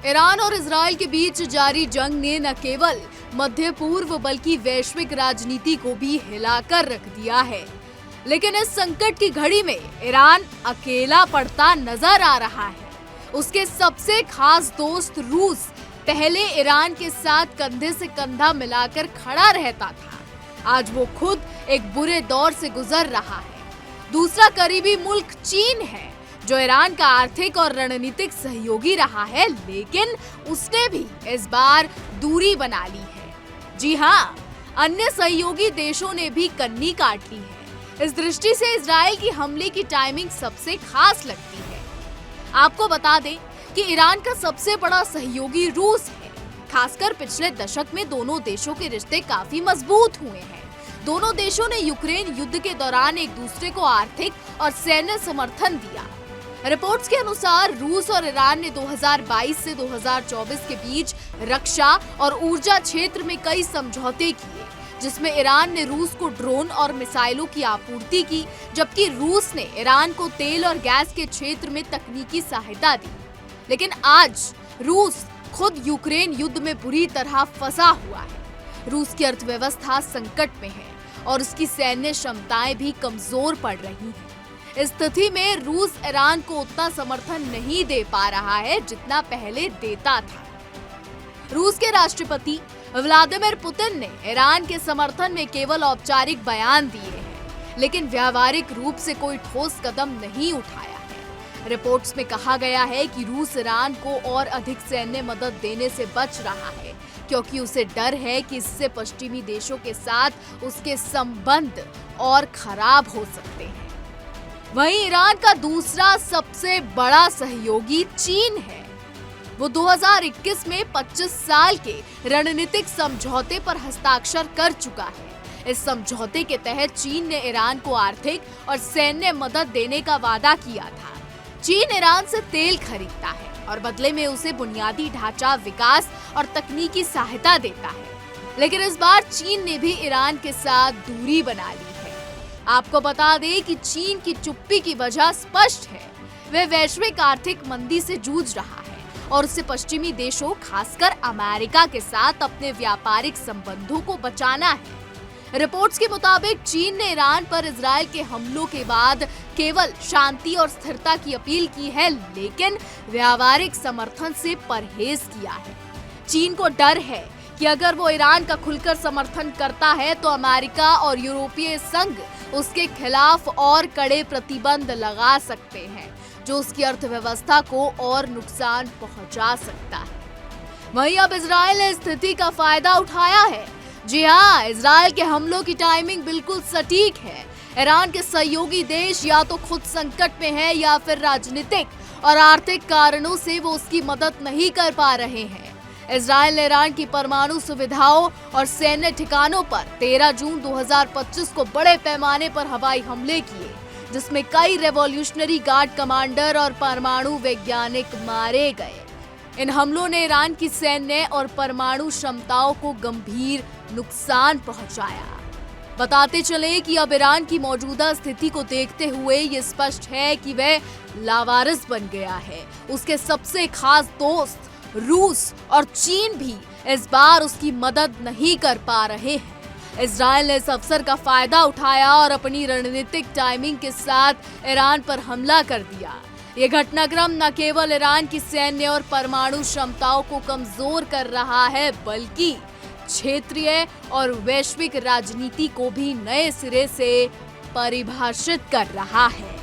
Iran और Israel के बीच जारी जंग ने न केवल मध्य पूर्व बल्कि वैश्विक राजनीति को भी हिलाकर रख दिया है। लेकिन इस संकट की घड़ी में ईरान अकेला पड़ता नजर आ रहा है। उसके सबसे खास दोस्त रूस पहले ईरान के साथ कंधे से कंधा मिलाकर खड़ा रहता था, आज वो खुद एक बुरे दौर से गुजर रहा है। दूसरा करीबी मुल्क चीन है, जो ईरान का आर्थिक और रणनीतिक सहयोगी रहा है, लेकिन उसने भी इस बार दूरी बना ली है। जी हाँ, अन्य सहयोगी देशों ने भी कन्नी काट ली है। इस दृष्टि से इजराइल की हमले की टाइमिंग सबसे खास लगती है। आपको बता दें कि ईरान का सबसे बड़ा सहयोगी रूस है। खासकर पिछले दशक में दोनों देशों के रिश्ते काफी मजबूत हुए हैं। दोनों देशों ने यूक्रेन युद्ध के दौरान एक दूसरे को आर्थिक और सैन्य समर्थन दिया। रिपोर्ट्स के अनुसार रूस और ईरान ने 2022 से 2024 के बीच रक्षा और ऊर्जा क्षेत्र में कई समझौते किए, जिसमें ईरान ने रूस को ड्रोन और मिसाइलों की आपूर्ति की, जबकि रूस ने ईरान को तेल और गैस के क्षेत्र में तकनीकी सहायता दी। लेकिन आज रूस खुद यूक्रेन युद्ध में बुरी तरह फंसा हुआ है। रूस की अर्थव्यवस्था संकट में है और उसकी सैन्य क्षमताएं भी कमजोर पड़ रही हैं। इस स्थिति में रूस ईरान को उतना समर्थन नहीं दे पा रहा है जितना पहले देता था। रूस के राष्ट्रपति व्लादिमीर पुतिन ने ईरान के समर्थन में केवल औपचारिक बयान दिए हैं, लेकिन व्यावहारिक रूप से कोई ठोस कदम नहीं उठाया है। रिपोर्ट्स में कहा गया है कि रूस ईरान को और अधिक सैन्य मदद देने से बच रहा है, क्योंकि उसे डर है कि इससे पश्चिमी देशों के साथ उसके संबंध और खराब हो सकते हैं। वहीं ईरान का दूसरा सबसे बड़ा सहयोगी चीन है। वो 2021 में 25 साल के रणनीतिक समझौते पर हस्ताक्षर कर चुका है। इस समझौते के तहत चीन ने ईरान को आर्थिक और सैन्य मदद देने का वादा किया था। चीन ईरान से तेल खरीदता है और बदले में उसे बुनियादी ढांचा विकास और तकनीकी सहायता देता है। लेकिन इस बार चीन ने भी ईरान के साथ दूरी बना ली है। आपको बता दें कि चीन की चुप्पी की वजह स्पष्ट है। वह वैश्विक आर्थिक मंदी से जूझ रहा है और उसे पश्चिमी देशों, खासकर अमेरिका के साथ अपने व्यापारिक संबंधों को बचाना है। रिपोर्ट्स के मुताबिक चीन ने ईरान पर इजराइल के हमलों के बाद केवल शांति और स्थिरता की अपील की है, लेकिन व्यावहारिक समर्थन से परहेज किया है। चीन को डर है कि अगर वो ईरान का खुलकर समर्थन करता है तो अमेरिका और यूरोपीय संघ उसके खिलाफ और कड़े प्रतिबंध लगा सकते हैं, जो उसकी अर्थव्यवस्था को और नुकसान पहुंचा सकता है। वहीं अब इजराइल ने स्थिति का फायदा उठाया है। जी हाँ, इजराइल के हमलों की टाइमिंग बिल्कुल सटीक है। ईरान के सहयोगी देश या तो खुद संकट में है या फिर राजनीतिक और आर्थिक कारणों से वो उसकी मदद नहीं कर पा रहे हैं। इजराइल ने ईरान की परमाणु सुविधाओं और सैन्य ठिकानों पर 13 जून 2025 को बड़े पैमाने पर हवाई हमले किए, जिसमें कई रेवोल्यूशनरी गार्ड कमांडर और परमाणु वैज्ञानिक मारे गए। इन हमलों ने ईरान की सैन्य और परमाणु क्षमताओं को गंभीर नुकसान पहुंचाया। बताते चले कि अब ईरान की मौजूदा स्थिति को देखते हुए ये स्पष्ट है कि वह लावारिस बन गया है। उसके सबसे खास दोस्त रूस और चीन भी इस बार उसकी मदद नहीं कर पा रहे हैं। इजराइल ने इस अवसर का फायदा उठाया और अपनी रणनीतिक टाइमिंग के साथ ईरान पर हमला कर दिया। ये घटनाक्रम न केवल ईरान की सैन्य और परमाणु क्षमताओं को कमजोर कर रहा है, बल्कि क्षेत्रीय और वैश्विक राजनीति को भी नए सिरे से परिभाषित कर रहा है।